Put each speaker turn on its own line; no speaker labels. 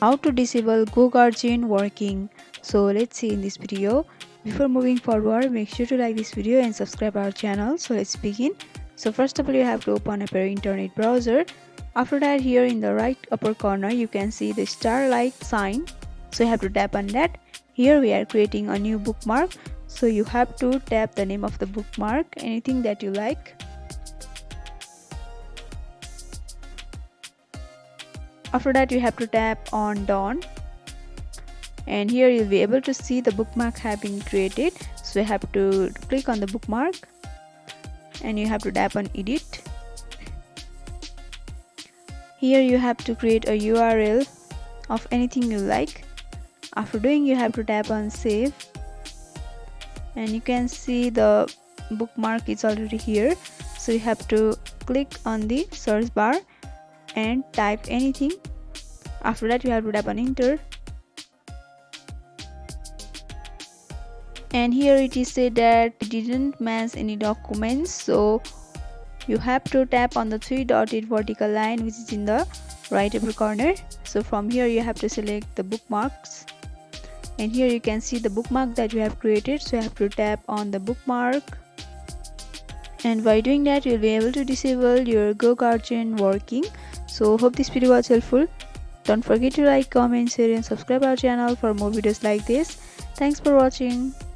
how to disable GoGuardian working. So let's see in this video. Before moving forward, make sure to like this video and subscribe our channel. So let's begin. So first of all, you have to open up your internet browser. After that, here in the right upper corner you can see the star-like sign, so you have to tap on that. Here we are creating a new bookmark, so you have to tap the name of the bookmark, anything that you like. After that, you have to tap on done, and here you'll be able to see the bookmark have been created. So you have to click on the bookmark and you have to tap on edit. Here you have to create a URL of anything you like. After doing, you have to tap on save, and you can see the bookmark is already here. So you have to click on the search bar and type anything. After that, you have to tap on enter, and here it is said that it didn't match any documents, so you have to tap on the three dotted vertical line which is in the right upper corner. So from here you have to select the bookmarks, and here you can see the bookmark that you have created. So you have to tap on the bookmark, and by doing that you'll be able to disable your GoGuardian working. So hope this video was helpful. Don't forget to like, comment, share and subscribe our channel for more videos like this. Thanks for watching.